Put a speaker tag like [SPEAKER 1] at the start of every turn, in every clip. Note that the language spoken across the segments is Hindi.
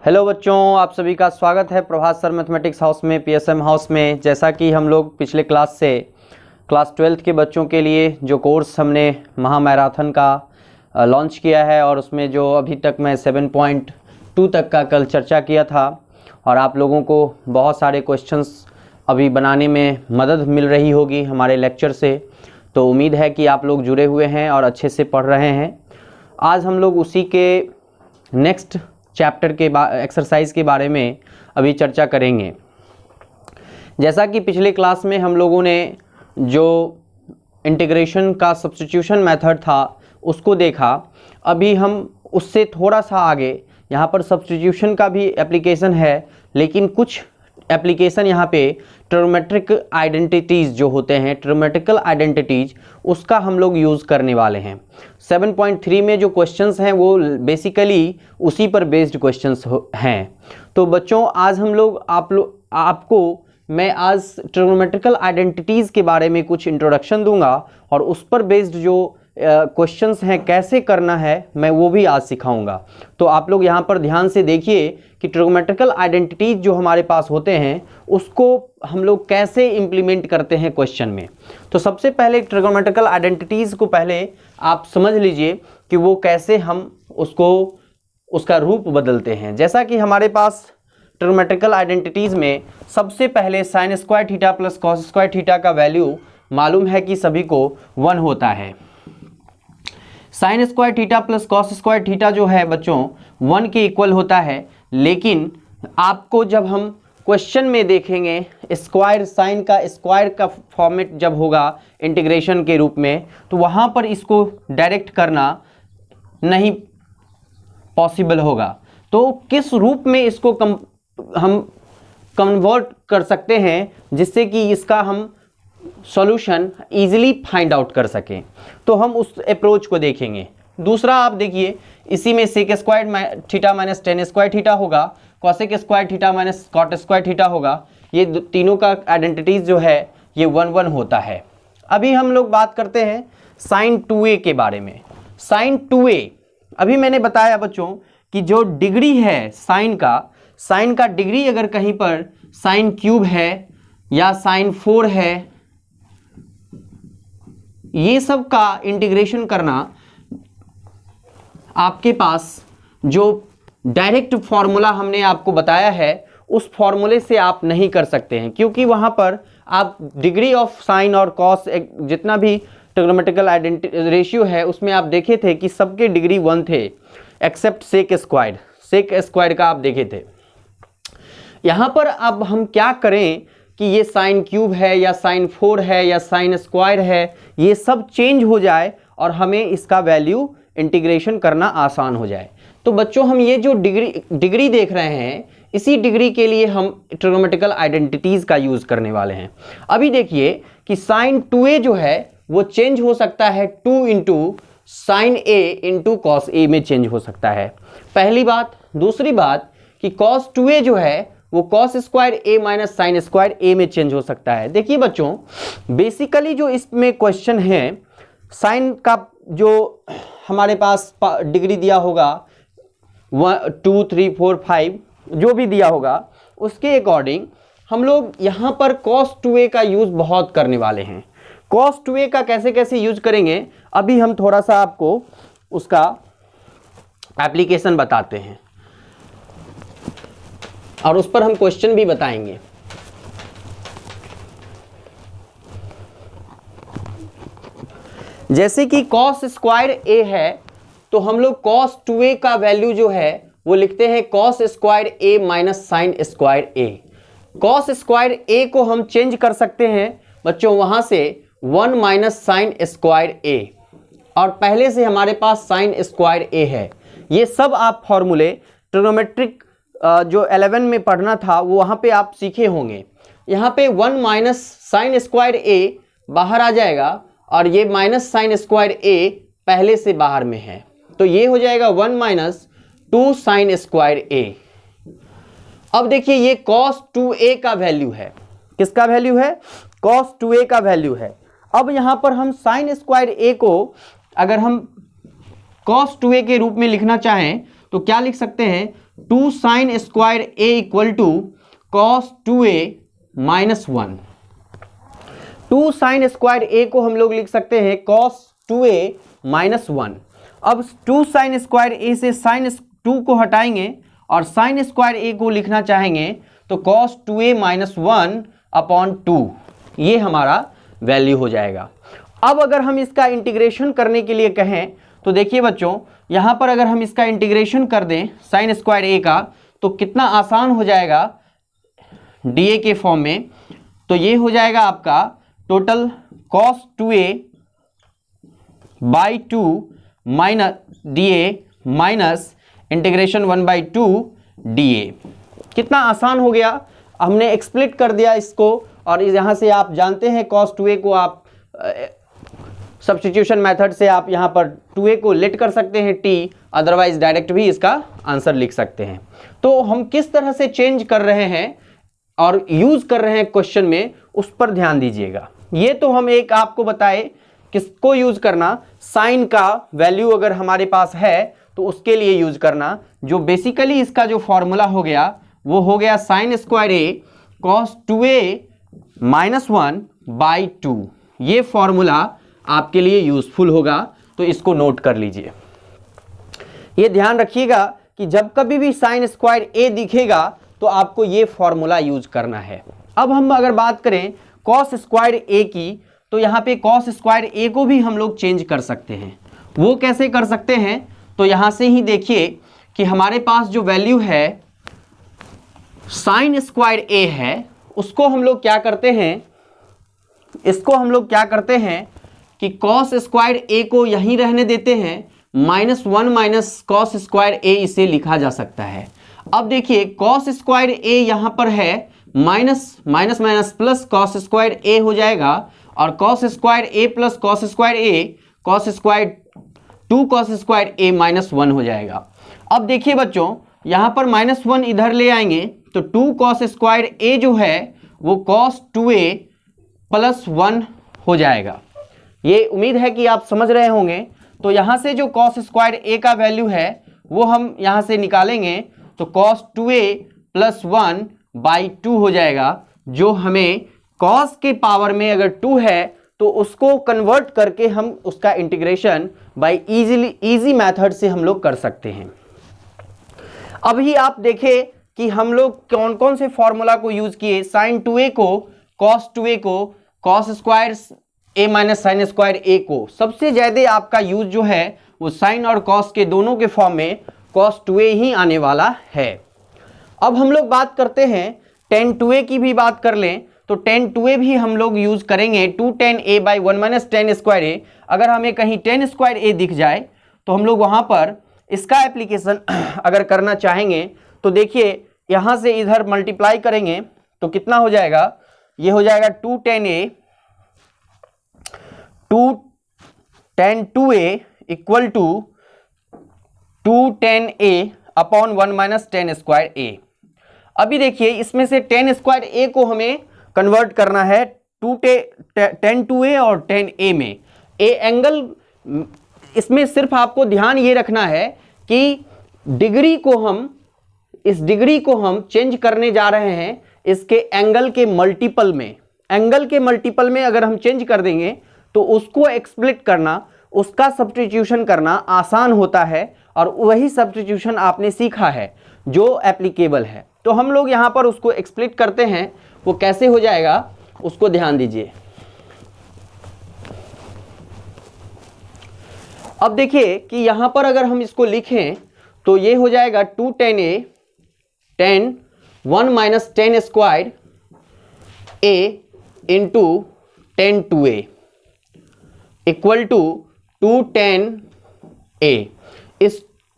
[SPEAKER 1] हेलो बच्चों, आप सभी का स्वागत है प्रभात सर मैथमेटिक्स हाउस में, पीएसएम हाउस में। जैसा कि हम लोग पिछले क्लास से क्लास 12th के बच्चों के लिए जो कोर्स हमने महा मैराथन का लॉन्च किया है और उसमें जो अभी तक मैं 7.2 तक का कल चर्चा किया था और आप लोगों को बहुत सारे क्वेश्चंस अभी बनाने में मदद मिल रही होगी हमारे लेक्चर से। तो उम्मीद है कि आप लोग जुड़े हुए हैं और अच्छे से पढ़ रहे हैं। आज हम लोग उसी के नेक्स्ट चैप्टर के एक्सरसाइज के बारे में अभी चर्चा करेंगे। जैसा कि पिछले क्लास में हम लोगों ने जो इंटीग्रेशन का सब्स्टिट्यूशन मेथड था उसको देखा, अभी हम उससे थोड़ा सा आगे यहाँ पर सब्स्टिट्यूशन का भी एप्लीकेशन है, लेकिन कुछ एप्लीकेशन यहाँ पे ट्रिग्नोमेट्रिक आइडेंटिटीज़ जो होते हैं, ट्रिग्नोमेट्रिकल आइडेंटिटीज़, उसका हम लोग यूज़ करने वाले हैं। 7.3 में जो क्वेश्चंस हैं वो बेसिकली उसी पर बेस्ड क्वेश्चंस हैं। तो बच्चों आज हम लोग आपको मैं आज ट्रिग्नोमेट्रिकल आइडेंटिटीज़ के बारे में कुछ इंट्रोडक्शन दूंगा और उस पर बेस्ड जो क्वेश्चंस हैं कैसे करना है मैं वो भी आज सिखाऊंगा। तो आप लोग यहाँ पर ध्यान से देखिए कि ट्रिग्नोमेट्रिकल आइडेंटिटीज़ जो हमारे पास होते हैं उसको हम लोग कैसे इम्प्लीमेंट करते हैं क्वेश्चन में। तो सबसे पहले ट्रिग्नोमेट्रिकल आइडेंटिटीज़ को पहले आप समझ लीजिए कि वो कैसे हम उसका रूप बदलते हैं। जैसा कि हमारे पास ट्रिग्नोमेट्रिकल आइडेंटिटीज़ में सबसे पहले sign square theta plus cos square theta का वैल्यू मालूम है कि सभी को 1 होता है। Sign square theta plus cos square theta जो है बच्चों 1 के इक्वल होता है, लेकिन आपको जब हम क्वेश्चन में देखेंगे स्क्वायर, साइन का स्क्वायर का फॉर्मेट जब होगा इंटीग्रेशन के रूप में, तो वहाँ पर इसको डायरेक्ट करना नहीं पॉसिबल होगा। तो किस रूप में इसको हम कन्वर्ट कर सकते हैं जिससे कि इसका हम सॉल्यूशन इजीली फाइंड आउट कर सकें, तो हम उस अप्रोच को देखेंगे। दूसरा आप देखिए, इसी में sec square theta minus tan square theta होगा, cosec square theta minus cot square theta होगा। ये तीनों का आइडेंटिटीज जो है ये 1 होता है। अभी हम लोग बात करते हैं साइन 2a के बारे में। साइन 2a अभी मैंने बताया बच्चों कि जो डिग्री है साइन का डिग्री अगर कहीं पर साइन क्यूब है या साइन 4 है, ये सब का इंटीग्रेशन करना आपके पास जो डायरेक्ट फॉर्मूला हमने आपको बताया है उस फॉर्मूले से आप नहीं कर सकते हैं, क्योंकि वहाँ पर आप डिग्री ऑफ साइन और कॉस जितना भी ट्रिग्नोमेट्रिकल रेशियो है उसमें आप देखे थे कि सबके डिग्री 1 थे एक्सेप्ट सेक स्क्वायर का आप देखे थे। यहाँ पर अब हम क्या करें कि ये साइन क्यूब है या साइन 4 है या साइन स्क्वायर है, ये सब चेंज हो जाए और हमें इसका वैल्यू इंटीग्रेशन करना आसान हो जाए। तो बच्चों हम ये जो डिग्री देख रहे हैं, इसी डिग्री के लिए हम ट्रिग्नोमेट्रिकल आइडेंटिटीज़ का यूज़ करने वाले हैं। अभी देखिए कि साइन 2a जो है वो चेंज हो सकता है 2 into sine a into cos a में चेंज हो सकता है, पहली बात। दूसरी बात कि कॉस 2a जो है वो cos square a minus sine square a में चेंज हो सकता है। देखिए बच्चों, बेसिकली जो इसमें क्वेश्चन है, साइन का जो हमारे पास डिग्री दिया होगा 1 2 3 4 5 जो भी दिया होगा, उसके अकॉर्डिंग हम लोग यहाँ पर कॉस 2a का यूज़ बहुत करने वाले हैं। कॉस 2a का कैसे कैसे यूज करेंगे अभी हम थोड़ा सा आपको उसका एप्लीकेशन बताते हैं और उस पर हम क्वेश्चन भी बताएंगे। जैसे कि कॉस स्क्वायर a है तो हम लोग कॉस 2a का वैल्यू जो है वो लिखते हैं cos square a minus sine square a। Cos square a को हम चेंज कर सकते हैं बच्चों वहां से 1 माइनस साइन स्क्वायर a, और पहले से हमारे पास साइन स्क्वायर a है। ये सब आप फॉर्मूले ट्रिग्नोमेट्रिक जो 11 में पढ़ना था वो वहाँ पे आप सीखे होंगे। यहाँ पे 1 माइनस साइन स्क्वायर a बाहर आ जाएगा और ये माइनस साइन स्क्वायर a पहले से बाहर में है, तो ये हो जाएगा 1 माइनस 2 साइन स्क्वायर a। अब देखिए ये cos 2a का वैल्यू है, किसका वैल्यू है? cos 2a का वैल्यू है। अब यहाँ पर हम साइन स्क्वायर a को अगर हम cos 2a के रूप में लिखना चाहें तो क्या लिख सकते हैं? 2 sine square A equal to cos 2a minus 1। 2 sine square A को हम लोग लिख सकते हैं कॉस 2a माइनस 1। अब 2 साइन स्क्वायर ए से साइन 2 को हटाएंगे और साइन स्क्वायर ए को लिखना चाहेंगे तो कॉस 2a माइनस 1 अपॉन 2, ये हमारा वैल्यू हो जाएगा। अब अगर हम इसका इंटीग्रेशन करने के लिए कहें तो देखिए बच्चों, यहाँ पर अगर हम इसका इंटीग्रेशन कर दें साइन स्क्वायर ए का तो कितना आसान हो जाएगा dA के फॉर्म में। तो ये हो जाएगा आपका total cos 2a by 2 minus dA minus integration 1/2 dA। कितना आसान हो गया, हमने एक्सप्लिट कर दिया इसको। और यहाँ से आप जानते हैं cos 2a को आप सब्स्टिट्यूशन मेथड से आप यहाँ पर 2a को लेट कर सकते हैं t, अदरवाइज डायरेक्ट भी इसका आंसर लिख सकते हैं। तो हम किस तरह से चेंज कर रहे हैं और यूज कर रहे हैं क्वेश्चन में, उस पर ध्यान दीजिएगा। ये तो हम एक आपको बताए किसको यूज करना, साइन का वैल्यू अगर हमारे पास है तो उसके लिए यूज करना। जो बेसिकली इसका जो फॉर्मूला हो गया वो हो गया sign square A cos 2a minus 1 by 2। ये फॉर्मूला आपके लिए यूजफुल होगा, तो इसको नोट कर लीजिए। ये ध्यान रखिएगा कि जब कभी भी साइन स्क्वायर ए दिखेगा तो आपको ये फॉर्मूला यूज करना है। अब हम अगर बात करें कॉस स्क्वायर ए की, तो यहाँ पे कॉस स्क्वायर ए को भी हम लोग चेंज कर सकते हैं। वो कैसे कर सकते हैं, तो यहाँ से ही देखिए कि हमारे पास जो वैल्यू है साइन स्क्वायर ए है, उसको हम लोग क्या करते हैं, इसको हम लोग क्या करते हैं कि कॉस स्क्वायर ए को यहीं रहने देते हैं, -1 माइनस कॉस स्क्वायर ए इसे लिखा जा सकता है। अब देखिए कॉस स्क्वायर ए यहाँ पर है, minus minus minus plus cos square A हो जाएगा, और cos square A plus cos square A, cos square 2 cos square A minus 1 हो जाएगा। अब देखिए बच्चों, यहाँ पर -1 इधर ले आएंगे तो 2 कॉस स्क्वायर ए जो है वो कॉस 2a प्लस 1 हो जाएगा। ये उम्मीद है कि आप समझ रहे होंगे। तो यहाँ से जो कॉस स्क्वायर ए का वैल्यू है वो हम यहाँ से निकालेंगे, तो कॉस 2a प्लस 1 बाई 2 हो जाएगा, जो हमें कॉस के पावर में अगर 2 है तो उसको कन्वर्ट करके हम उसका इंटीग्रेशन बाई इजी मेथड से हम लोग कर सकते हैं। अभी आप देखें कि हम लोग कौन कौन से फॉर्मूला को यूज किए। साइन 2a को, कॉस 2a को, cos square a minus sine square a को। सबसे ज़्यादा आपका यूज जो है वो साइन और कॉस के दोनों के फॉर्म में कॉस 2a ही आने वाला है। अब हम लोग बात करते हैं टेन 2a की भी बात कर लें, तो टेन 2a भी हम लोग यूज करेंगे 2 tan a by 1 minus tan square A. अगर हमें कहीं टेन स्क्वायर ए दिख जाए तो हम लोग वहाँ पर इसका एप्लीकेशन अगर करना चाहेंगे तो देखिए यहाँ से इधर मल्टीप्लाई करेंगे तो कितना हो जाएगा, ये हो जाएगा 2 tan 2a equal to 2 tan a upon 1 minus tan square A. अभी देखिए इसमें से टेन स्क्वायर ए को हमें कन्वर्ट करना है tan 2a और tan a में। ए एंगल, इसमें सिर्फ आपको ध्यान ये रखना है कि डिग्री को हम, इस डिग्री को हम चेंज करने जा रहे हैं इसके एंगल के मल्टीपल में। एंगल के मल्टीपल में अगर हम चेंज कर देंगे तो उसको एक्सप्लिट करना, उसका सब्स्टिट्यूशन करना आसान होता है, और वही सब्स्टिट्यूशन आपने सीखा है जो एप्लीकेबल है। तो हम लोग यहाँ पर उसको एक्सप्लिट करते हैं, वो कैसे हो जाएगा उसको ध्यान दीजिए। अब देखिए कि यहाँ पर अगर हम इसको लिखें तो ये हो जाएगा 2 tan a tan 1 minus tan square a into tan 2a equal to 2 tan a।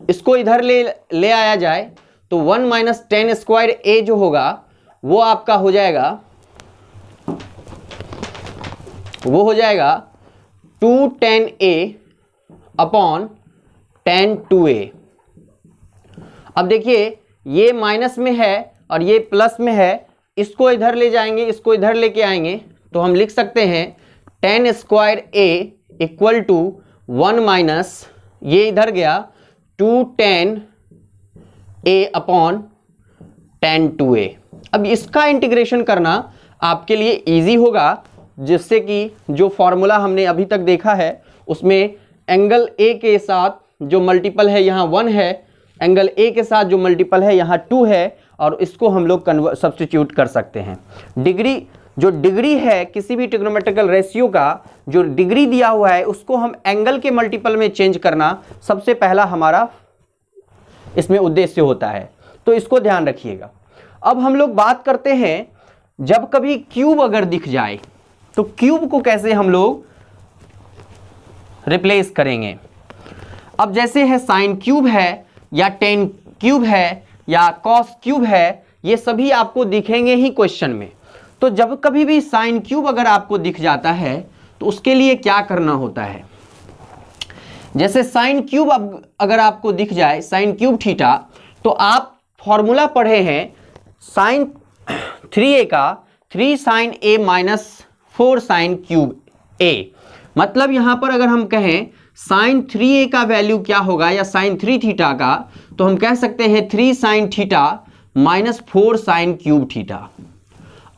[SPEAKER 1] इसको इधर ले आया जाए तो 1 माइनस टेन स्क्वायर a जो होगा वो आपका हो जाएगा, वो हो जाएगा 2 tan a upon tan 2a। अब देखिए ये माइनस में है और ये प्लस में है, इसको इधर ले जाएंगे, इसको इधर लेके आएंगे तो हम लिख सकते हैं tan square a equal to 1 minus, ये इधर गया 2 tan a upon tan 2a। अब इसका इंटीग्रेशन करना आपके लिए इजी होगा, जिससे कि जो फॉर्मूला हमने अभी तक देखा है उसमें एंगल a के साथ जो मल्टीपल है यहाँ 1 है, एंगल a के साथ जो मल्टीपल है यहाँ 2 है, और इसको हम लोग सब्स्टिट्यूट कर सकते हैं। डिग्री, जो डिग्री है किसी भी ट्रिग्नोमेट्रिकल रेशियो का जो डिग्री दिया हुआ है उसको हम एंगल के मल्टीपल में चेंज करना सबसे पहला हमारा इसमें उद्देश्य होता है, तो इसको ध्यान रखिएगा। अब हम लोग बात करते हैं जब कभी क्यूब अगर दिख जाए तो क्यूब को कैसे हम लोग रिप्लेस करेंगे। अब जैसे है साइन क्यूब है या टेन क्यूब है या कॉस क्यूब है, ये सभी आपको दिखेंगे ही क्वेश्चन में। तो जब कभी भी साइन क्यूब अगर आपको दिख जाता है तो उसके लिए क्या करना होता है, जैसे साइन क्यूब अगर आपको दिख जाए साइन क्यूब थीटा, तो आप फॉर्मूला पढ़े हैं साइन 3a का 3 sine a minus 4 sine cube a। मतलब यहां पर अगर हम कहें साइन 3a का वैल्यू क्या होगा या साइन 3 थीटा का, तो हम कह सकते हैं 3 sine theta minus 4 sine cube theta.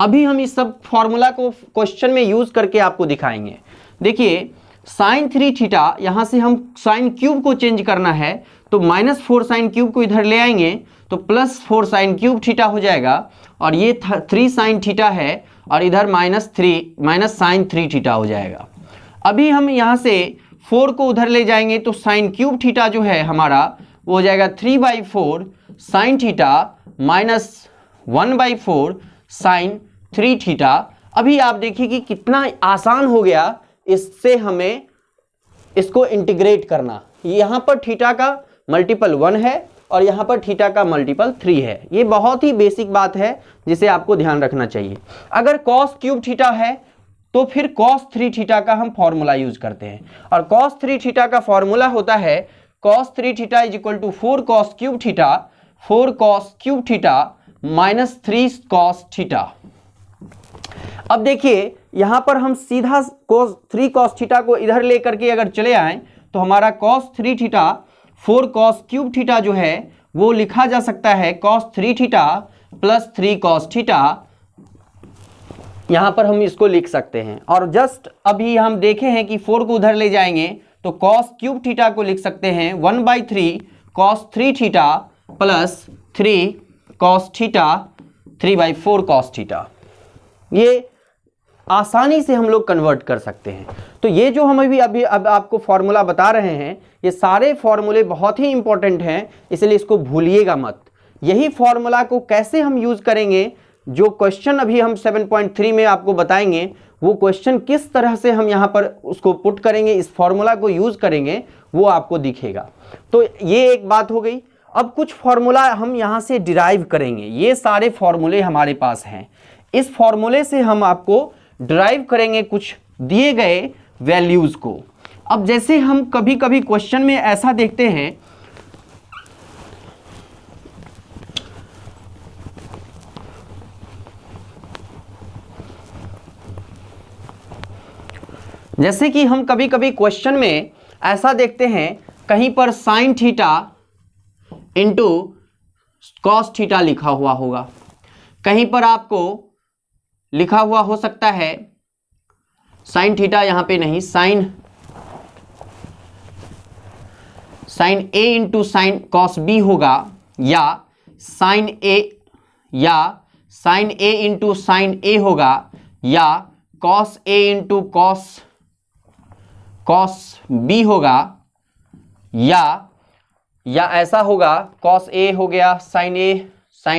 [SPEAKER 1] अभी हम इस सब फॉर्मूला को क्वेश्चन में यूज करके आपको दिखाएंगे। देखिए साइन 3 थीटा, यहां से हम साइन क्यूब को चेंज करना है तो माइनस 4 साइन क्यूब को इधर ले आएंगे तो प्लस 4 साइन क्यूब थीटा हो जाएगा, और ये 3 साइन थीटा है और इधर माइनस साइन 3 थीटा हो जाएगा। अभी हम यहाँ से 4 को उधर ले जाएंगे तो साइन क्यूब थीटा जो है हमारा वो हो जाएगा 3/4 sine theta minus 1/4 sine 3 theta. अभी आप देखिए कि कितना आसान हो गया इससे हमें इसको इंटीग्रेट करना। यहाँ पर थीटा का मल्टीपल 1 है और यहाँ पर थीटा का मल्टीपल 3 है। ये बहुत ही बेसिक बात है जिसे आपको ध्यान रखना चाहिए। अगर कॉस क्यूब थीटा है तो फिर कॉस 3 थीटा का हम फॉर्मूला यूज करते हैं, और कॉस 3 थीटा का फॉर्मूला होता है cos 3 theta is equal to 4 cos cube theta, 4 cos cube theta minus 3 cos theta. अब देखिए यहां पर हम सीधा cos 3 cos थीटा को इधर लेकर के अगर चले आए तो हमारा cos 3 theta 4 cos cube theta जो है वो लिखा जा सकता है cos 3 theta plus 3 cos theta. यहां पर हम इसको लिख सकते हैं, और जस्ट अभी हम देखे हैं कि 4 को उधर ले जाएंगे तो cos क्यूब थीटा को लिख सकते हैं 1/3 cos 3 theta plus 3 cos theta 3/4 cos theta. ये आसानी से हम लोग कन्वर्ट कर सकते हैं। तो ये जो हम अभी आपको फॉर्मूला बता रहे हैं ये सारे फॉर्मूले बहुत ही इंपॉर्टेंट हैं, इसलिए इसको भूलिएगा मत। यही फॉर्मूला को कैसे हम यूज करेंगे, जो क्वेश्चन अभी हम 7.3 में आपको बताएंगे, वो क्वेश्चन किस तरह से हम यहाँ पर उसको पुट करेंगे, इस फॉर्मूला को यूज करेंगे, वो आपको दिखेगा। तो ये एक बात हो गई। अब कुछ फॉर्मूला हम यहाँ से डिराइव करेंगे। ये सारे फॉर्मूले हमारे पास हैं, इस फॉर्मूले से हम आपको डिराइव करेंगे कुछ दिए गए वैल्यूज को। अब जैसे हम कभी कभी क्वेश्चन में ऐसा देखते हैं, जैसे कि हम कभी कभी क्वेश्चन में ऐसा देखते हैं कहीं पर sine theta into cos theta लिखा हुआ होगा, कहीं पर आपको लिखा हुआ हो सकता है साइन थीटा, यहां पे नहीं, sign A into sine cos B होगा, या साइन ए इंटू साइन ए होगा, या cos A into cos B होगा, या ऐसा होगा कॉस ए हो गया sign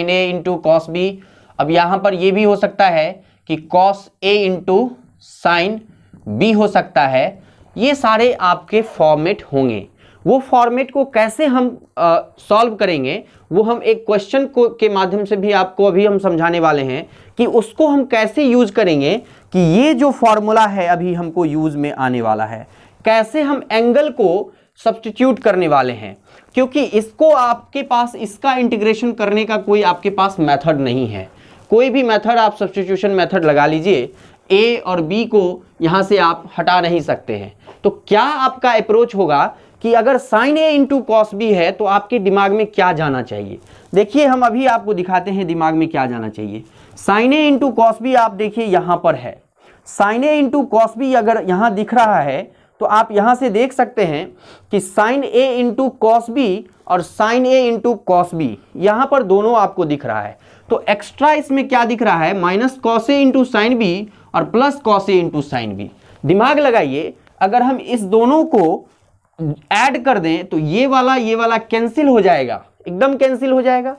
[SPEAKER 1] A into cos B. अब यहां पर यह भी हो सकता है कि cos A into sine B हो सकता है। ये सारे आपके फॉर्मेट होंगे। वो फॉर्मेट को कैसे हम सॉल्व करेंगे वो हम एक क्वेश्चन के माध्यम से भी आपको अभी हम समझाने वाले हैं कि उसको हम कैसे यूज करेंगे, कि ये जो फॉर्मूला है अभी हमको यूज में आने वाला है, कैसे हम एंगल को सब्स्टिट्यूट करने वाले हैं, क्योंकि इसको आपके पास इसका इंटीग्रेशन करने का कोई आपके पास मेथड नहीं है। कोई भी मेथड आप सब्स्टिट्यूशन मेथड लगा लीजिए, ए और बी को यहाँ से आप हटा नहीं सकते हैं। तो क्या आपका अप्रोच होगा कि अगर sign A into cos B है तो आपके दिमाग में क्या जाना चाहिए। देखिए हम अभी आपको दिखाते हैं दिमाग में क्या जाना चाहिए। Sign A into cos B आप देखिए यहाँ पर है, sine A into cos B अगर यहाँ दिख रहा है तो आप यहाँ से देख सकते हैं कि sign A into cos B और sign A into cos B यहाँ पर दोनों आपको दिख रहा है। तो एक्स्ट्रा इसमें क्या दिख रहा है, minus cos A into sine B और plus cos A into sine B. दिमाग लगाइए, अगर हम इस दोनों को ऐड कर दें तो ये वाला कैंसिल हो जाएगा, एकदम कैंसिल हो जाएगा।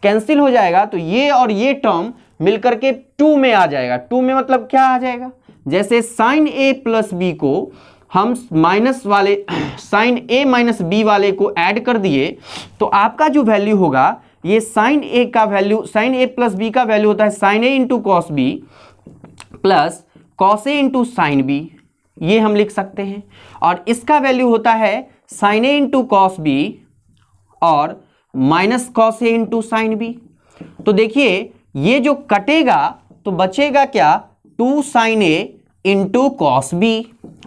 [SPEAKER 1] कैंसिल हो जाएगा तो ये और ये टर्म मिलकर के 2 में आ जाएगा। 2 में मतलब क्या आ जाएगा, जैसे साइन ए प्लस बी को हम माइनस वाले साइन ए माइनस बी वाले को ऐड कर दिए तो आपका जो वैल्यू होगा ये साइन ए का value, sine A plus B का वैल्यू होता है sine A into cos B plus cos A into sine B, ये हम लिख सकते हैं। और इसका वैल्यू होता है sine A into cos B और minus cos A into sine B. तो देखिए ये जो कटेगा तो बचेगा क्या, 2 sign A into cos B.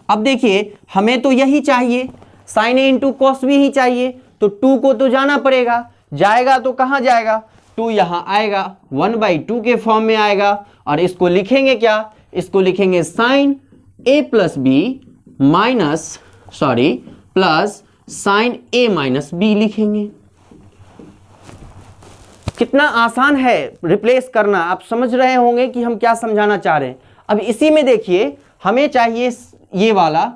[SPEAKER 1] अब देखिए हमें तो यही चाहिए, sign A into cos B ही चाहिए, तो 2 को तो जाना पड़ेगा, जाएगा तो कहाँ जाएगा, 2 यहाँ आएगा, 1/2 के फॉर्म में आएगा। और इसको लिखेंगे क्या, इसको लिखेंगे sign A plus B plus sign A minus B लिखेंगे। कितना आसान है रिप्लेस करना, आप समझ रहे होंगे कि हम क्या समझाना चाह रहे हैं। अब इसी में देखिए हमें चाहिए ये वाला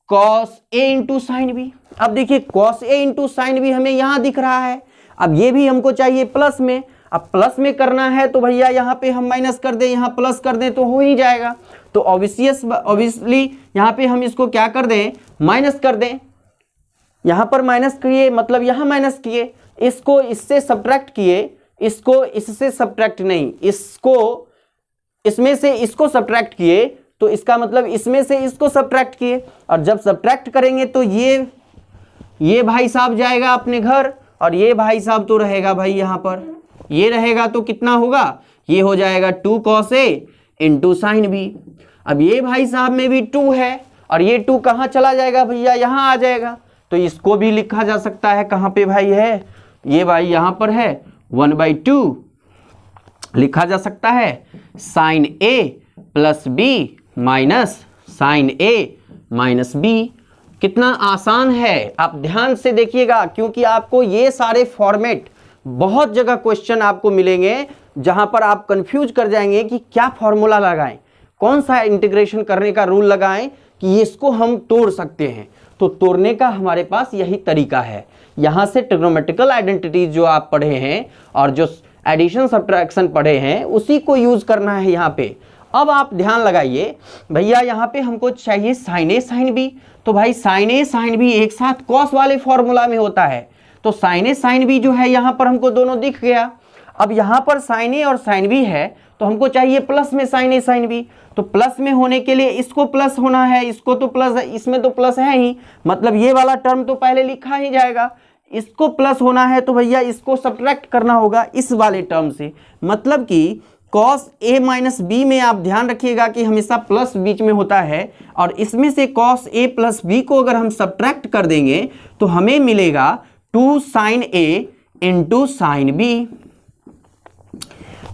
[SPEAKER 1] cos a into sine B. अब देखिए cos a into sine B हमें यहां दिख रहा है, अब ये भी हमको चाहिए प्लस में। अब प्लस में करना है तो भैया यहाँ पे हम माइनस कर दें, यहाँ प्लस कर दें तो हो ही जाएगा। तो ऑब्वियसली यहाँ पे हम इसको क्या कर दें, माइनस कर दें। यहाँ पर माइनस किए मतलब यहाँ माइनस किए, इसको इससे सब्ट्रैक्ट किए, इसको इससे सब्ट्रैक्ट नहीं, इसको इसमें से इसको सब्ट्रैक्ट किए, तो इसका मतलब इसमें से इसको सब्ट्रैक्ट किए। और जब सब्ट्रैक्ट करेंगे तो ये भाई साहब जाएगा अपने घर और ये भाई साहब तो रहेगा भाई यहाँ पर, ये रहेगा तो कितना होगा, ये हो जाएगा 2 cos a into sine B. अब ये भाई साहब में भी 2 है और ये 2 कहाँ चला जाएगा भैया, यहाँ आ जाएगा। तो इसको भी लिखा जा सकता है, कहाँ पे भाई है, ये भाई यहाँ पर है, 1/2 लिखा जा सकता है sine A plus B minus sign A minus B. कितना आसान है, आप ध्यान से देखिएगा, क्योंकि आपको ये सारे फॉर्मेट बहुत जगह क्वेश्चन आपको मिलेंगे जहां पर आप कंफ्यूज कर जाएंगे कि क्या फॉर्मूला लगाएं, कौन सा इंटीग्रेशन करने का रूल लगाएं कि इसको हम तोड़ सकते हैं। तो तोड़ने का हमारे पास यही तरीका है। यहां से ट्रिग्नोमेट्रिकल आइडेंटिटीज जो आप पढ़े हैं और जो एडिशन सब्ट्रैक्शन पढ़े हैं उसी को यूज करना है यहाँ पे। अब आप ध्यान लगाइए भैया, यहाँ पे हमको चाहिए साइन ए साइन बी, तो भाई साइन ए साइन बी एक साथ कॉस वाले फॉर्मूला में होता है, तो साइन ए साइन बी जो है यहाँ पर हमको दोनों दिख गया। अब यहाँ पर साइन ए और साइन बी है तो हमको चाहिए प्लस में साइन ए साइन बी, तो प्लस में होने के लिए इसको प्लस होना है, इसको तो प्लस है, इसमें तो प्लस है ही, मतलब ये वाला टर्म तो पहले लिखा ही जाएगा। इसको प्लस होना है तो भैया इसको सब्ट्रैक्ट करना होगा इस वाले टर्म से, मतलब कि cos a माइनस बी में आप ध्यान रखिएगा कि हमेशा प्लस बीच में होता है, और इसमें से cos a प्लस बी को अगर हम सब्ट्रैक्ट कर देंगे तो हमें मिलेगा 2 sine a into sine B.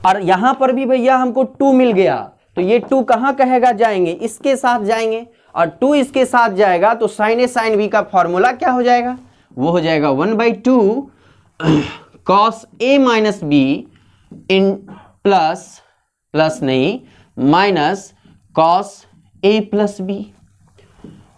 [SPEAKER 1] और यहां पर भी भैया हमको 2 मिल गया, तो ये 2 कहाँ कहेगा जाएंगे, इसके साथ जाएंगे, और 2 इसके साथ जाएगा तो साइन ए साइन बी का फॉर्मूला क्या हो जाएगा, वो हो जाएगा 1/2 cos a माइनस बी इन प्लस नहीं minus cos a plus B.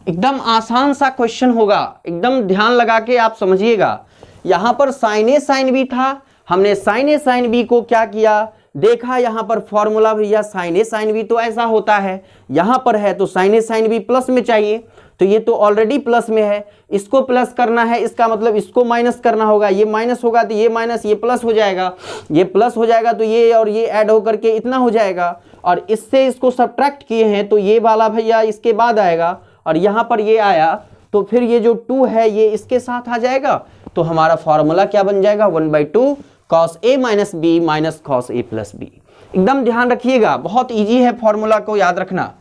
[SPEAKER 1] एकदम आसान सा क्वेश्चन होगा, एकदम ध्यान लगा के आप समझिएगा। यहां पर साइन ए साइन बी था, हमने साइन ए साइन बी को क्या किया, देखा यहां पर फॉर्मूला भैया साइन ए साइन बी तो ऐसा होता है, यहां पर है तो sine A sine B plus में चाहिए, तो ये तो ऑलरेडी प्लस में है, इसको प्लस करना है, इसका मतलब इसको माइनस करना होगा, ये माइनस होगा तो ये माइनस, ये प्लस हो जाएगा, ये प्लस हो जाएगा तो ये और ये ऐड होकर के इतना हो जाएगा, और इससे इसको सब्ट्रैक्ट किए हैं तो ये वाला भैया इसके बाद आएगा, और यहाँ पर ये आया तो फिर ये जो 2 है ये इसके साथ आ जाएगा, तो हमारा फॉर्मूला क्या बन जाएगा, 1/2 cos a minus B minus cos a plus B. एकदम ध्यान रखिएगा, बहुत ईजी है फॉर्मूला को याद रखना।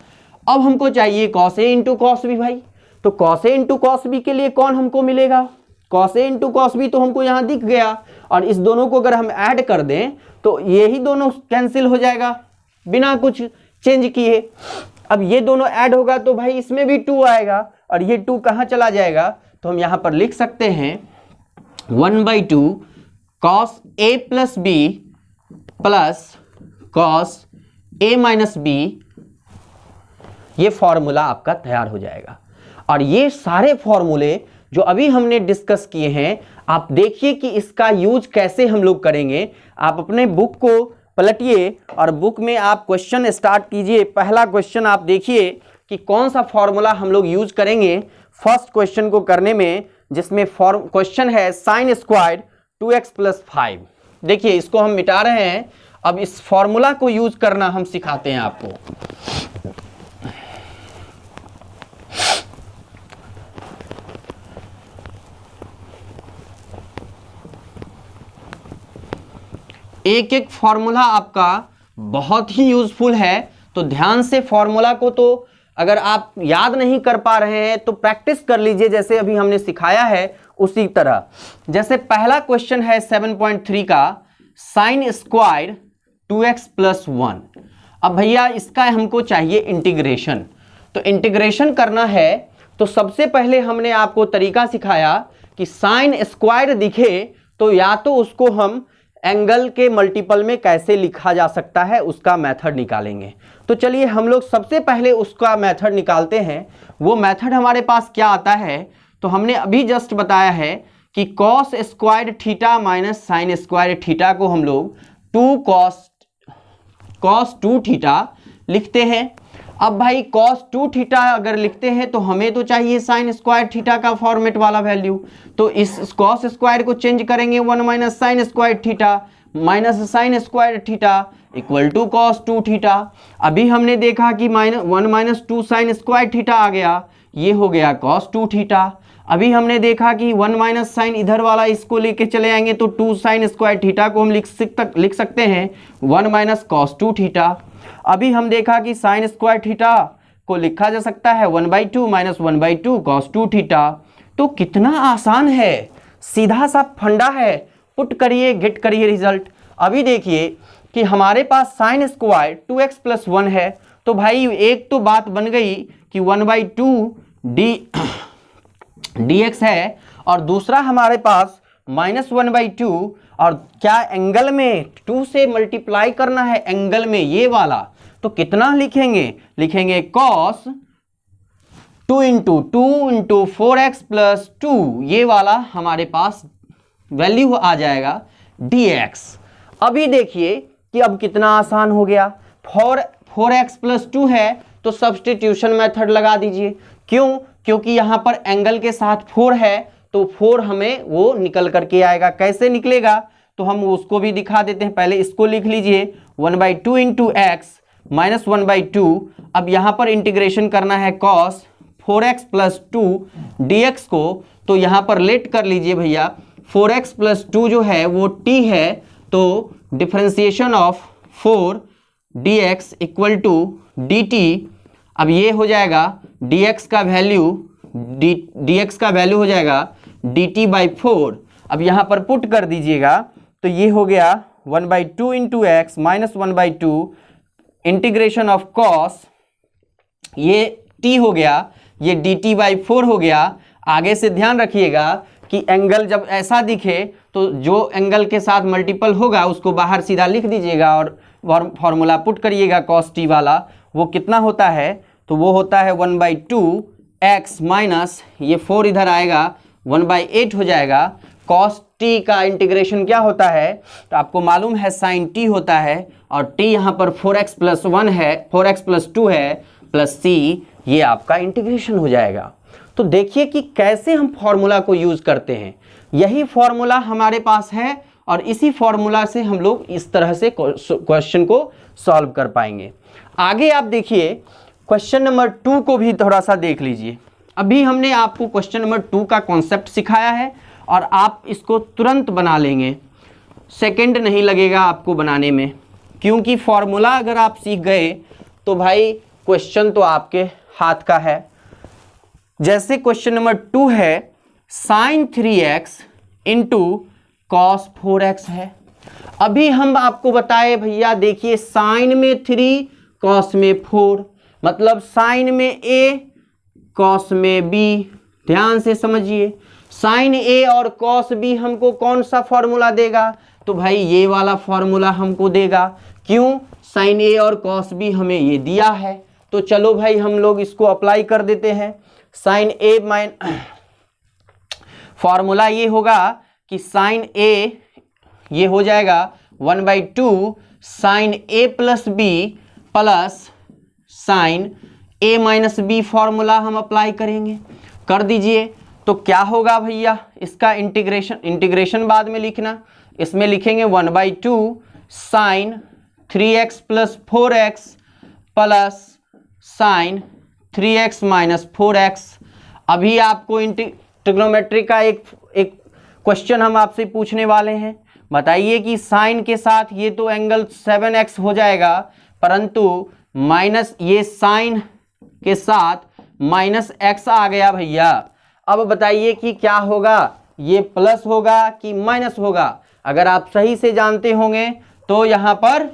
[SPEAKER 1] अब हमको चाहिए cos a into cos b भाई, तो cos A into cos B के लिए कौन हमको मिलेगा, cos A into cos B तो हमको यहाँ दिख गया, और इस दोनों को अगर हम ऐड कर दें तो ये ही दोनों कैंसिल हो जाएगा बिना कुछ चेंज किए। अब ये दोनों ऐड होगा तो भाई इसमें भी 2 आएगा, और ये 2 कहाँ चला जाएगा, तो हम यहाँ पर लिख सकते हैं 1/2 cos A plus B plus cos A minus B, ये फॉर्मूला आपका तैयार हो जाएगा। और ये सारे फॉर्मूले जो अभी हमने डिस्कस किए हैं, आप देखिए कि इसका यूज कैसे हम लोग करेंगे। आप अपने बुक को पलटिए और बुक में आप क्वेश्चन स्टार्ट कीजिए। पहला क्वेश्चन आप देखिए कि कौन सा फॉर्मूला हम लोग यूज करेंगे फर्स्ट क्वेश्चन को करने में, जिसमें क्वेश्चन है साइन स्क्वायर 2x + 5। देखिए इसको हम मिटा रहे हैं, अब इस फॉर्मूला को यूज करना हम सिखाते हैं आपको। एक एक फॉर्मूला आपका बहुत ही यूजफुल है, तो ध्यान से फॉर्मूला को, तो अगर आप याद नहीं कर पा रहे हैं तो प्रैक्टिस कर लीजिए जैसे अभी हमने सिखाया है उसी तरह। जैसे पहला क्वेश्चन है 7.3 का साइन स्क्वायर 2x + 1। अब भैया इसका हमको चाहिए इंटीग्रेशन, तो इंटीग्रेशन करना है तो सबसे पहले हमने आपको तरीका सिखाया कि साइन स्क्वायर दिखे तो या तो उसको हम एंगल के मल्टीपल में कैसे लिखा जा सकता है उसका मेथड निकालेंगे। तो चलिए हम लोग सबसे पहले उसका मेथड निकालते हैं। वो मेथड हमारे पास क्या आता है, तो हमने अभी जस्ट बताया है कि cos square theta minus sine square theta को हम लोग 2 कॉस 2 थीटा लिखते हैं। अब भाई cos 2 थीटा अगर लिखते हैं तो हमें तो चाहिए साइन स्क्वायर थीटा का फॉर्मेट वाला वैल्यू, तो इस cos स्क्वायर को चेंज करेंगे 1 - sine square theta minus sine square theta equal to cos 2 theta. अभी हमने देखा कि 1 - 2 साइन स्क्वायर थीटा आ गया, ये हो गया cos 2 थीटा। अभी हमने देखा कि 1 - साइन इधर वाला इसको लेके चले आएंगे तो 2 साइन स्क्वायर थीटा को हम लिख सकते हैं 1 - cos 2 थीटा। अभी हम देखा कि साइन स्क्वायर थीटा को लिखा जा सकता है 1/2 - 1/2 cos 2 थीटा। तो कितना आसान है, सीधा सा फंडा है, पुट करिए गेट करिए रिजल्ट। अभी देखिए कि हमारे पास साइन स्क्वायर 2x + 1 है, तो भाई एक तो बात बन गई कि 1/2 dx है, और दूसरा हमारे पास -1/2, और क्या एंगल में 2 से मल्टीप्लाई करना है एंगल में ये वाला, तो कितना लिखेंगे cos 2 × 2 × 4x + 2, ये वाला हमारे पास वैल्यू आ जाएगा dx। अभी देखिए कि अब कितना आसान हो गया, 4x + 2 है तो सब्स्टिट्यूशन मेथड लगा दीजिए। क्यों? क्योंकि यहाँ पर एंगल के साथ 4 है, तो 4 हमें वो निकल करके आएगा। कैसे निकलेगा तो हम उसको भी दिखा देते हैं। पहले इसको लिख लीजिए 1/2 × x - 1/2। अब यहाँ पर इंटीग्रेशन करना है cos 4x + 2 dx को, तो यहाँ पर लेट कर लीजिए भैया। 4x + 2 जो है वो t है, तो differentiation of 4 dx equal to dt। अब ये हो जाएगा dx का वैल्यू हो जाएगा dt/4। अब यहाँ पर पुट कर दीजिएगा, तो ये हो गया 1/2 × x - 1/2 इंटीग्रेशन ऑफ cos, ये t हो गया, ये dt/4 हो गया। आगे से ध्यान रखिएगा कि एंगल जब ऐसा दिखे तो जो एंगल के साथ मल्टीपल होगा उसको बाहर सीधा लिख दीजिएगा और फॉर्मूला पुट करिएगा cos t वाला। वो कितना होता है, तो वो होता है 1/2 x माइनस ये 4 इधर आएगा 1/8 हो जाएगा। cos t का इंटीग्रेशन क्या होता है, तो आपको मालूम है sin t होता है, और t यहाँ पर 4x + 1 है, 4x + 2 है प्लस c, ये आपका इंटीग्रेशन हो जाएगा। तो देखिए कि कैसे हम फॉर्मूला को यूज करते हैं। यही फॉर्मूला हमारे पास है और इसी फॉर्मूला से हम लोग इस तरह से क्वेश्चन को सॉल्व कर पाएंगे। आगे आप देखिए क्वेश्चन नंबर 2 को भी थोड़ा सा देख लीजिए। अभी हमने आपको क्वेश्चन नंबर 2 का कॉन्सेप्ट सिखाया है और आप इसको तुरंत बना लेंगे, सेकंड नहीं लगेगा आपको बनाने में, क्योंकि फॉर्मूला अगर आप सीख गए तो भाई क्वेश्चन तो आपके हाथ का है। जैसे क्वेश्चन नंबर 2 है sign 3x into cos 4x है। अभी हम आपको बताए भैया, देखिए साइन में 3 कॉस में 4, मतलब साइन में a कॉस में b। ध्यान से समझिए, साइन a और कॉस b हमको कौन सा फॉर्मूला देगा, तो भाई ये वाला फॉर्मूला हमको देगा। क्यों, साइन a और कॉस b हमें ये दिया है। तो चलो भाई हम लोग इसको अप्लाई कर देते हैं। साइन a माइन फॉर्मूला ये होगा कि साइन a ये हो जाएगा 1/2 sine a plus b plus sine a minus b। Formula हम अप्लाई करेंगे, कर दीजिए। तो क्या होगा भैया, इसका इंटीग्रेशन बाद में लिखना, इसमें लिखेंगे 1/2 sine 3x plus 4x plus sine 3x minus 4x। अभी आपको ट्रिग्नोमेट्री का एक क्वेश्चन हम आपसे पूछने वाले हैं। बताइए कि साइन के साथ ये तो एंगल 7x हो जाएगा, परंतु माइनस ये साइन के साथ माइनस x आ गया भैया। अब बताइए कि क्या होगा, ये प्लस होगा कि माइनस होगा। अगर आप सही से जानते होंगे तो यहाँ पर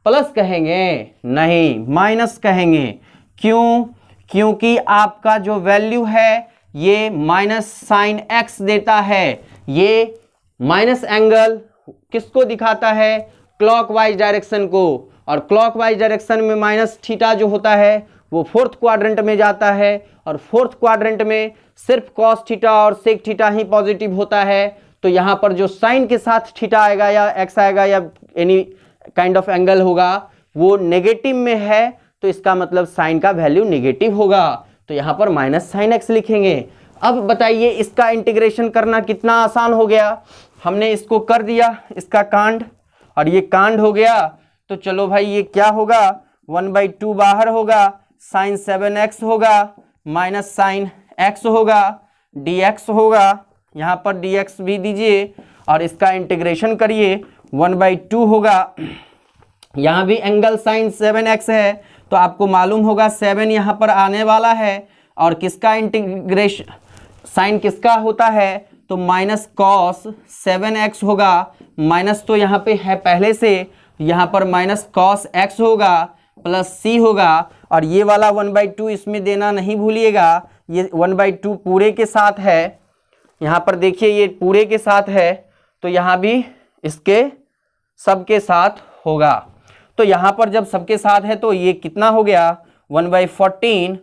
[SPEAKER 1] प्लस कहेंगे, नहीं माइनस कहेंगे। क्यों, क्योंकि आपका जो वैल्यू है ये माइनस साइन x देता है। ये माइनस एंगल किसको दिखाता है, क्लॉकवाइज डायरेक्शन को, और क्लॉकवाइज डायरेक्शन में माइनस थीटा जो होता है वो फोर्थ क्वाड्रेंट में जाता है, और फोर्थ क्वाड्रेंट में सिर्फ कॉस थीटा और सेक थीटा ही पॉजिटिव होता है। तो यहाँ पर जो साइन के साथ थीटा आएगा या एक्स आएगा या एनी काइंड ऑफ एंगल होगा वो नेगेटिव में है, तो इसका मतलब साइन का वैल्यू नेगेटिव होगा। तो यहाँ पर माइनस साइन एक्स लिखेंगे। अब बताइए इसका इंटीग्रेशन करना कितना आसान हो गया। हमने इसको कर दिया, इसका कांड, और ये कांड हो गया। तो चलो भाई ये क्या होगा, 1/2 बाहर होगा, साइन 7x होगा माइनस साइन x होगा, dx होगा, यहाँ पर dx भी दीजिए और इसका इंटीग्रेशन करिए, 1/2 होगा। यहाँ भी एंगल साइन 7x है, तो आपको मालूम होगा 7 यहाँ पर आने वाला है, और किसका इंटीग्रेशन, साइन किसका होता है, तो माइनस कॉस 7x होगा। माइनस तो यहाँ पे है पहले से, यहाँ पर माइनस कॉस x होगा प्लस c होगा, और ये वाला 1/2 इसमें देना नहीं भूलिएगा। ये 1/2 पूरे के साथ है, यहाँ पर देखिए ये पूरे के साथ है, तो यहाँ भी इसके सबके साथ होगा। तो यहाँ पर जब सबके साथ है तो ये कितना हो गया, 1/14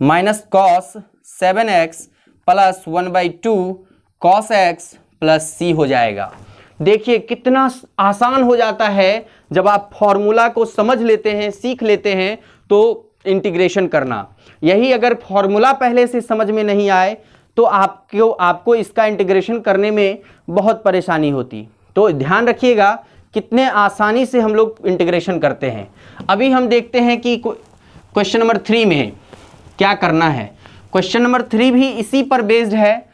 [SPEAKER 1] minus cos 7x plus 1/2 cos x plus c हो जाएगा। देखिए कितना आसान हो जाता है जब आप फॉर्मूला को समझ लेते हैं, सीख लेते हैं, तो इंटीग्रेशन करना। यही अगर फॉर्मूला पहले से समझ में नहीं आए तो आपको इसका इंटीग्रेशन करने में बहुत परेशानी होती। तो ध्यान रखिएगा कितने आसानी से हम लोग इंटीग्रेशन करते हैं। अभी हम देखते हैं कि क्वेश्चन नंबर 3 में क्या करना है। क्वेश्चन नंबर 3 भी इसी पर बेस्ड है,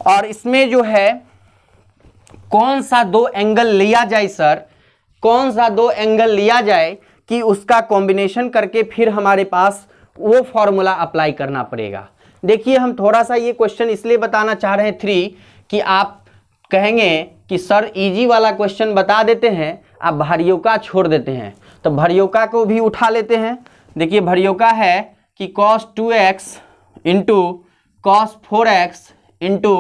[SPEAKER 1] और इसमें जो है कौन सा दो एंगल लिया जाए सर, कौन सा दो एंगल लिया जाए कि उसका कॉम्बिनेशन करके फिर हमारे पास वो फॉर्मूला अप्लाई करना पड़ेगा। देखिए हम थोड़ा सा ये क्वेश्चन इसलिए बताना चाह रहे हैं 3 कि आप कहेंगे कि सर इजी वाला क्वेश्चन बता देते हैं, आप भारियों का छोड़ देते हैं, तो भारियों का को भी उठा लेते हैं। देखिए भारियों का है कि cos 2x into cos 4x into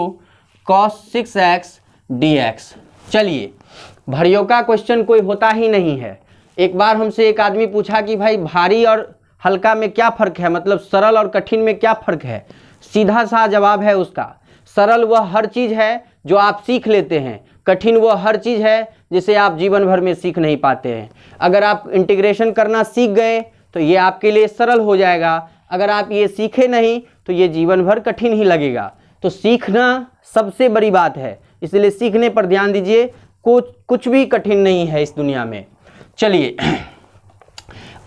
[SPEAKER 1] cos 6x dx। चलिए भारियों का क्वेश्चन कोई होता ही नहीं है। एक बार हमसे एक आदमी पूछा कि भाई भारी और हल्का में क्या फ़र्क है, मतलब सरल और कठिन में क्या फ़र्क है। सीधा सा जवाब है उसका, सरल वह हर चीज़ है जो आप सीख लेते हैं, कठिन वह हर चीज़ है जिसे आप जीवन भर में सीख नहीं पाते हैं। अगर आप इंटीग्रेशन करना सीख गए तो ये आपके लिए सरल हो जाएगा, अगर आप ये सीखे नहीं तो ये जीवन भर कठिन ही लगेगा। तो सीखना सबसे बड़ी बात है, इसलिए सीखने पर ध्यान दीजिए। कुछ भी कठिन नहीं है इस दुनिया में। चलिए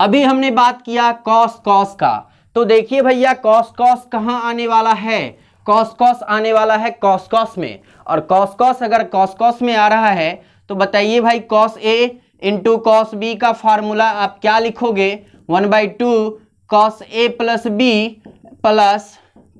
[SPEAKER 1] अभी हमने बात किया कॉस का, तो देखिए भैया कॉस कहाँ आने वाला है, कॉस आने वाला है कॉस में, और कॉस अगर कॉस में आ रहा है तो बताइए भाई cos A into cos B का फार्मूला आप क्या लिखोगे, 1/2 cos A plus B plus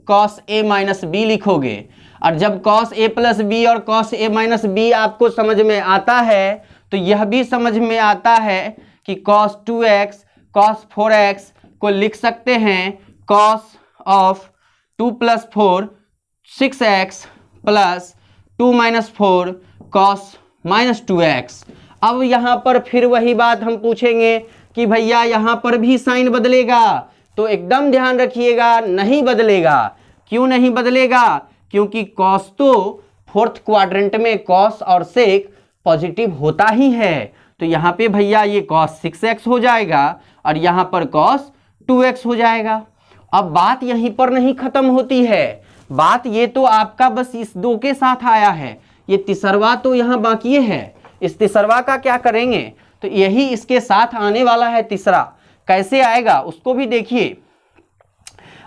[SPEAKER 1] cos A minus B लिखोगे। और जब कॉस ए प्लस बी और कॉस ए माइनस बी आपको समझ में आता है तो यह भी समझ में आता है कि कॉस 2x कॉस 4x को लिख सकते हैं cos of 2 + 4 6x plus 2 - 4 cos -2x। अब यहाँ पर फिर वही बात हम पूछेंगे कि भैया यहाँ पर भी साइन बदलेगा, तो एकदम ध्यान रखिएगा नहीं बदलेगा। क्यों नहीं बदलेगा? क्योंकि कॉस तो फोर्थ क्वाड्रेंट में कॉस और सेक पॉजिटिव होता ही है। तो यहाँ पे भैया ये कॉस 6x हो जाएगा और यहाँ पर कॉस 2x हो जाएगा। अब बात यहीं पर नहीं खत्म होती है, बात ये तो आपका बस इस दो के साथ आया है, ये तीसरवा तो यहाँ बाकी है। इस तीसरवा का क्या करेंगे? तो यही इसके साथ आने वाला है तीसरा। कैसे आएगा उसको भी देखिए।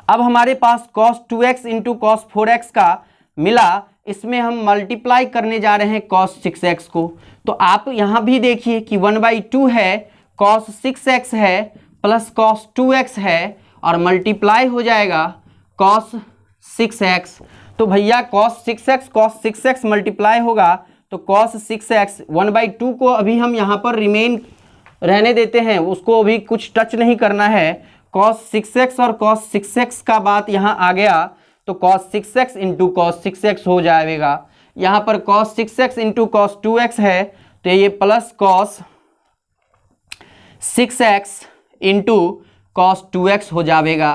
[SPEAKER 1] अब हमारे पास cos 2x into cos 4x का मिला, इसमें हम मल्टीप्लाई करने जा रहे हैं cos 6x को। तो आप यहाँ भी देखिए कि 1/2 है, cos 6x है प्लस cos 2x है और मल्टीप्लाई हो जाएगा cos 6x। तो भैया cos 6x मल्टीप्लाई होगा तो cos 6x 1/2 को अभी हम यहाँ पर रिमेन रहने देते हैं, उसको अभी कुछ टच नहीं करना है। cos 6x और cos 6x का बात यहाँ आ गया तो cos 6x into cos 6x हो जाएगा। यहाँ पर cos 6x into cos 2x है तो ये plus cos 6x into cos 2x हो जाएगा।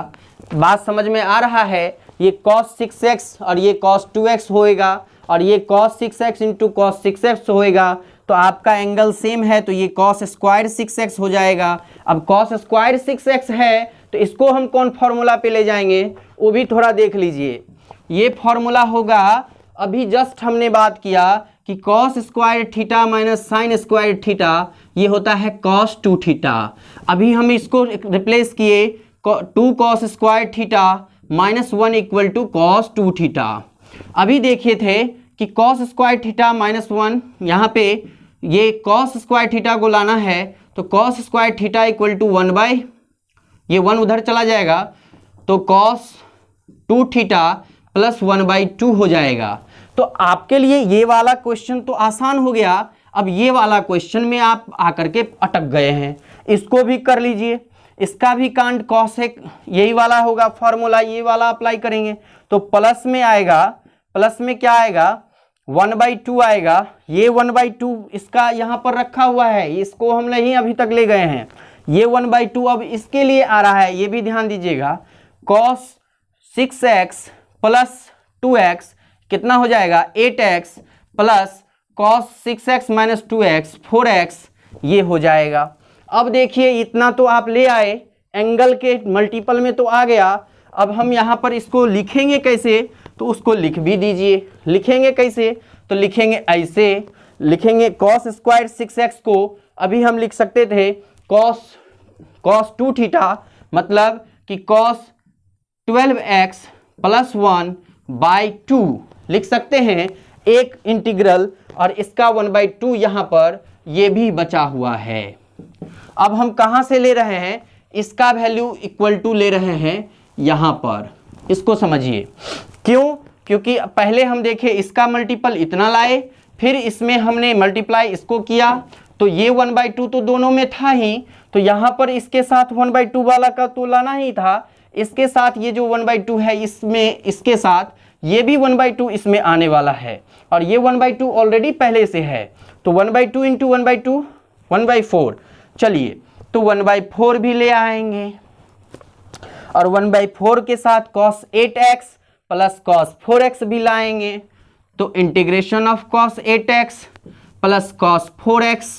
[SPEAKER 1] बात समझ में आ रहा है? ये cos 6x और ये cos 2x होएगा और ये cos 6x into cos 6x होएगा। तो आपका एंगल सेम है तो ये cos स्क्वायर 6x हो जाएगा। अब cos स्क्वायर 6x है तो इसको हम कौन फॉर्मूला पे ले जाएंगे वो भी थोड़ा देख लीजिए। ये फॉर्मूला होगा, अभी जस्ट हमने बात किया कि cos square theta minus sine square theta ये होता है cos 2 थीटा। अभी हम इसको रिप्लेस किए 2 cos square theta -1 = cos 2 theta. अभी देखे थे कि cos स्क्वायर थीटा -1, यहाँ पे ये cos स्क्वायर थीटा को लाना है तो cos स्क्वायर थीटा = 1 ये 1 उधर चला जाएगा तो cos 2 थीटा प्लस 1/2 हो जाएगा। तो आपके लिए ये वाला क्वेश्चन तो आसान हो गया। अब ये वाला क्वेश्चन में आप आकर के अटक गए हैं, इसको भी कर लीजिए। इसका भी कांड cosec यही वाला होगा, फॉर्मूला ये वाला अप्लाई करेंगे तो प्लस में आएगा, प्लस में क्या आएगा 1/2 आएगा। ये 1/2 इसका यहाँ पर रखा हुआ है, इसको हम नहीं अभी तक ले गए हैं। ये 1/2 अब इसके लिए आ रहा है, ये भी ध्यान दीजिएगा। cos 6x प्लस 2x कितना हो जाएगा 8x plus cos 6x - 2x 4x ये हो जाएगा। अब देखिए इतना तो आप ले आए, एंगल के मल्टीपल में तो आ गया। अब हम यहाँ पर इसको लिखेंगे कैसे तो उसको लिख भी दीजिए। लिखेंगे कैसे तो लिखेंगे ऐसे, लिखेंगे cos स्क्वायर 6x को अभी हम लिख सकते थे cos 2 थीटा मतलब कि cos 12x + 1/2 लिख सकते हैं एक इंटीग्रल, और इसका 1/2 यहाँ पर ये भी बचा हुआ है। अब हम कहाँ से ले रहे हैं? इसका वैल्यू = ले रहे हैं यहाँ पर, इसको समझिए। क्यों? क्योंकि पहले हम देखे इसका मल्टीपल इतना लाए, फिर इसमें हमने मल्टीप्लाई इसको किया तो ये 1/2 तो दोनों में था ही, तो यहाँ पर इसके साथ 1/2 वाला का तो लाना ही था। इसके साथ ये जो 1/2 है इसमें, इसके साथ ये भी 1/2 इसमें आने वाला है और ये 1/2 ऑलरेडी पहले से है तो 1/2 इंटू 1/2 1/4। चलिए तो 1/4 भी ले आएंगे और 1/4 के साथ cos 8x plus cos 4x भी लाएंगे तो integration of cos 8x plus cos 4x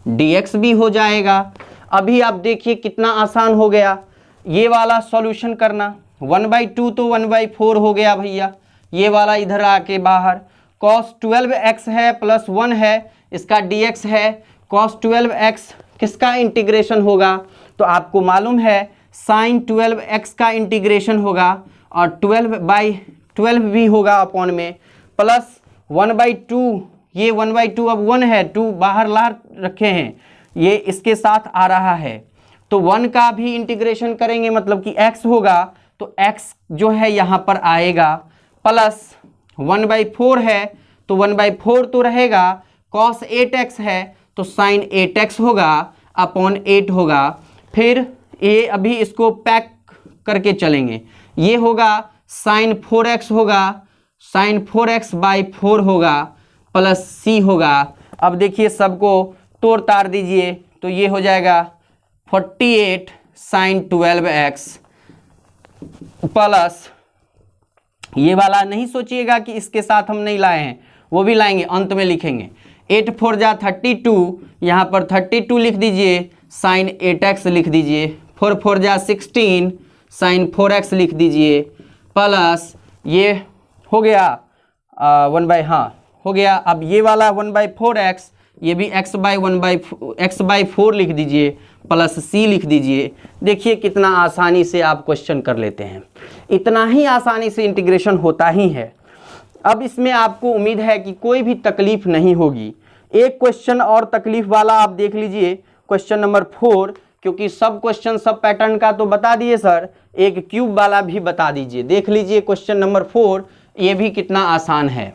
[SPEAKER 1] dx भी हो जाएगा। अभी आप देखिए कितना आसान हो गया ये वाला सॉल्यूशन करना। 1/2 तो 1/4 हो गया भैया, ये वाला इधर आके बाहर cos 12x है प्लस 1 है, इसका dx है। cos 12x किसका इंटीग्रेशन होगा तो आपको मालूम है sin 12x का इंटीग्रेशन होगा और 12/12 भी होगा अपॉन में, प्लस 1/2, ये 1/2 अब 1 है, 2 बाहर ला रखे हैं, ये इसके साथ आ रहा है तो 1 का भी इंटीग्रेशन करेंगे मतलब कि x होगा, तो x जो है यहाँ पर आएगा प्लस 1/4 है तो 1/4 तो रहेगा, cos 8x है तो sin 8x होगा अपॉन 8 होगा। फिर ये अभी इसको पैक करके चलेंगे, ये होगा sin 4x होगा, sin 4x/4 होगा प्लस c होगा। अब देखिए सबको तोड़ ताड़ दीजिए तो ये हो जाएगा 48 sin 12x प्लस ये वाला नहीं सोचिएगा कि इसके साथ हम नहीं लाए हैं, वो भी लाएंगे, अंत में लिखेंगे। 8 4 जा 32, यहाँ पर 32 लिख दीजिए, sin 8x लिख दीजिए, 4 4 जा 16 sin 4x लिख दीजिए प्लस ये हो गया 1/, हो गया। अब ये वाला 1/4x, ये भी x/4 लिख दीजिए प्लस c लिख दीजिए। देखिए कितना आसानी से आप क्वेश्चन कर लेते हैं, इतना ही आसानी से इंटीग्रेशन होता ही है। अब इसमें आपको उम्मीद है कि कोई भी तकलीफ नहीं होगी। एक क्वेश्चन और तकलीफ वाला आप देख लीजिए, क्वेश्चन नंबर 4, क्योंकि सब क्वेश्चन सब पैटर्न का तो बता दिए सर, एक क्यूब वाला भी बता दीजिए। देख लीजिए क्वेश्चन नंबर 4, ये भी कितना आसान है।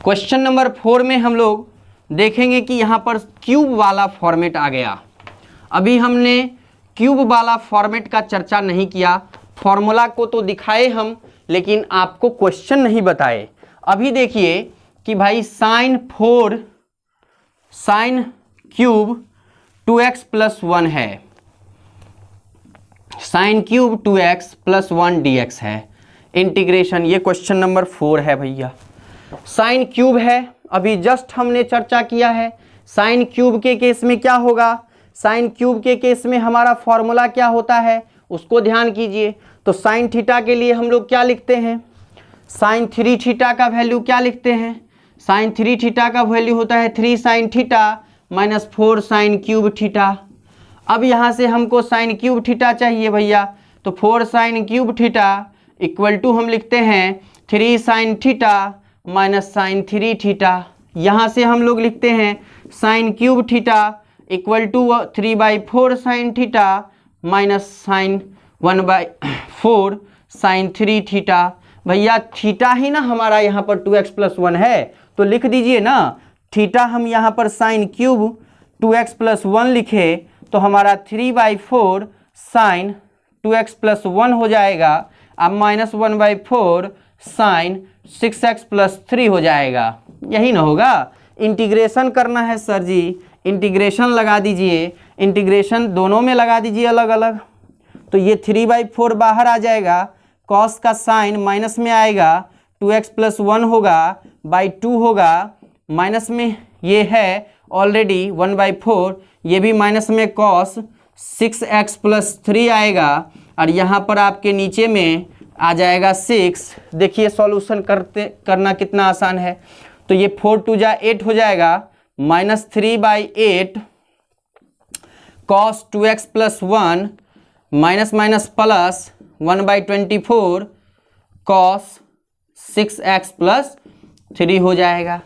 [SPEAKER 1] क्वेश्चन नंबर 4 में हम लोग देखेंगे कि यहाँ पर क्यूब वाला फॉर्मेट आ गया। अभी हमने क्यूब वाला फॉर्मेट का चर्चा नहीं किया, फॉर्मूला को तो दिखाए हम लेकिन आपको क्वेश्चन नहीं बताए। अभी देखिए कि भाई sin क्यूब 2x + 1 है, sin क्यूब 2x + 1 dx है इंटीग्रेशन। ये क्वेश्चन नंबर 4 है भैया। साइन क्यूब है, अभी जस्ट हमने चर्चा किया है। साइन क्यूब के केस में क्या होगा, साइन क्यूब के केस में हमारा फॉर्मूला क्या होता है उसको ध्यान कीजिए। तो साइन थीटा के लिए हम लोग क्या लिखते हैं, साइन 3 थीटा का वैल्यू क्या लिखते हैं, साइन 3 थीटा का वैल्यू होता है 3 sine theta minus 4 sine cube theta. अब यहाँ से हमको साइन क्यूब थीटा चाहिए भैया, तो 4 sine cube theta equal to हम लिखते हैं 3 sine theta minus sine 3 theta. यहाँ से हम लोग लिखते हैं sine cube theta equal to 3/4 sine theta minus sine 1/4 sine 3 theta. भैया थीटा ही ना हमारा यहाँ पर 2x + 1 है, तो लिख दीजिए ना थीटा। हम यहाँ पर साइन क्यूब 2x + 1 लिखे तो हमारा 3/4 साइन 2x + 1 हो जाएगा। अब माइनस 1/4 साइन 6x + 3 हो जाएगा, यही ना होगा। इंटीग्रेशन करना है सर जी, इंटीग्रेशन लगा दीजिए, इंटीग्रेशन दोनों में लगा दीजिए अलग अलग। तो ये 3/4 बाहर आ जाएगा, कॉस का साइन माइनस में आएगा, 2x + 1 होगा /2 होगा, माइनस में ये है ऑलरेडी 1/4, ये भी माइनस में कॉस 6x + 3 आएगा और यहाँ पर आपके नीचे में आ जाएगा 6। देखिए सॉल्यूशन करना कितना आसान है। तो ये 4 2 जा 8 हो जाएगा, minus 3/8 cos 2x + 1 minus minus plus 1/24 cos 6x + 3 हो जाएगा।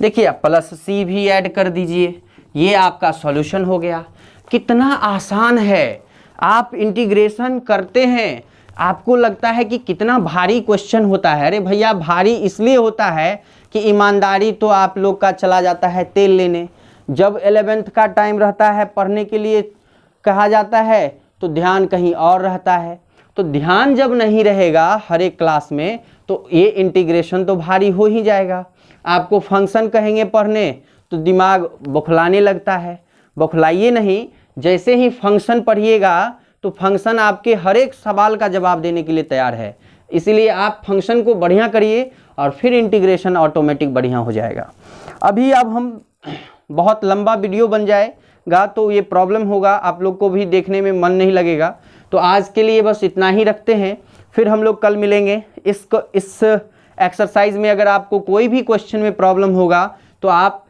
[SPEAKER 1] देखिए प्लस c भी ऐड कर दीजिए, ये आपका सॉल्यूशन हो गया। कितना आसान है, आप इंटीग्रेशन करते हैं आपको लगता है कि कितना भारी क्वेश्चन होता है। अरे भैया भारी इसलिए होता है कि ईमानदारी तो आप लोग का चला जाता है तेल लेने। जब 11th का टाइम रहता है पढ़ने के लिए कहा जाता है तो ध्यान कहीं और रहता है। तो ध्यान जब नहीं रहेगा हर एक क्लास में तो ये इंटीग्रेशन तो भारी हो ही जाएगा। आपको फंक्शन कहेंगे पढ़ने तो दिमाग बौखलाने लगता है। बौखलाइए नहीं, जैसे ही फंक्शन पढ़िएगा तो फंक्शन आपके हर एक सवाल का जवाब देने के लिए तैयार है। इसीलिए आप फंक्शन को बढ़िया करिए और फिर इंटीग्रेशन ऑटोमेटिक बढ़िया हो जाएगा। अभी अब हम बहुत लंबा वीडियो बन जाएगा तो ये प्रॉब्लम होगा, आप लोग को भी देखने में मन नहीं लगेगा। तो आज के लिए बस इतना ही रखते हैं, फिर हम लोग कल मिलेंगे। इस एक्सरसाइज में अगर आपको कोई भी क्वेश्चन में प्रॉब्लम होगा तो आप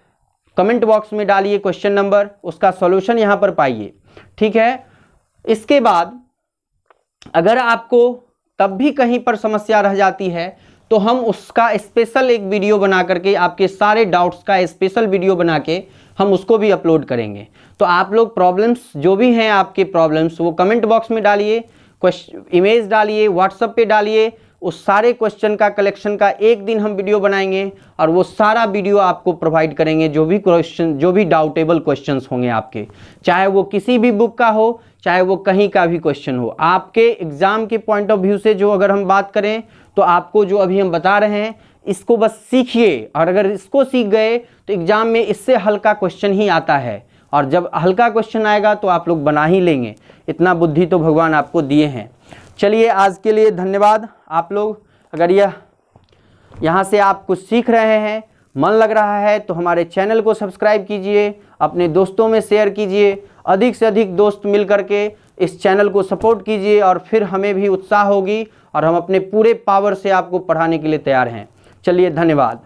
[SPEAKER 1] कमेंट बॉक्स में डालिए क्वेश्चन नंबर, उसका सॉल्यूशन यहाँ पर पाइए, ठीक है। इसके बाद अगर आपको तब भी कहीं पर समस्या रह जाती है तो हम उसका स्पेशल एक वीडियो बना करके, आपके सारे डाउट्स का स्पेशल वीडियो बना के हम उसको भी अपलोड करेंगे। तो आप लोग प्रॉब्लम्स जो भी हैं आपके प्रॉब्लम्स वो कमेंट बॉक्स में डालिए, इमेज डालिए, व्हाट्सएप पे डालिए। उस सारे क्वेश्चन का कलेक्शन का एक दिन हम वीडियो बनाएंगे और वो सारा वीडियो आपको प्रोवाइड करेंगे। जो भी क्वेश्चन, जो भी डाउटेबल क्वेश्चंस होंगे आपके, चाहे वो किसी भी बुक का हो, चाहे वो कहीं का भी क्वेश्चन हो, आपके एग्जाम के पॉइंट ऑफ व्यू से जो अगर हम बात करें तो आपको जो अभी हम बता रहे हैं इसको बस सीखिए, और अगर इसको सीख गए तो एग्जाम में इससे हल्का क्वेश्चन ही आता है, और जब हल्का क्वेश्चन आएगा तो आप लोग बना ही लेंगे। इतना बुद्धि तो भगवान आपको दिए हैं। चलिए आज के लिए धन्यवाद। आप लोग अगर यहाँ से आप कुछ सीख रहे हैं, मन लग रहा है तो हमारे चैनल को सब्सक्राइब कीजिए, अपने दोस्तों में शेयर कीजिए, अधिक से अधिक दोस्त मिल करके इस चैनल को सपोर्ट कीजिए, और फिर हमें भी उत्साह होगी और हम अपने पूरे पावर से आपको पढ़ाने के लिए तैयार हैं। चलिए धन्यवाद।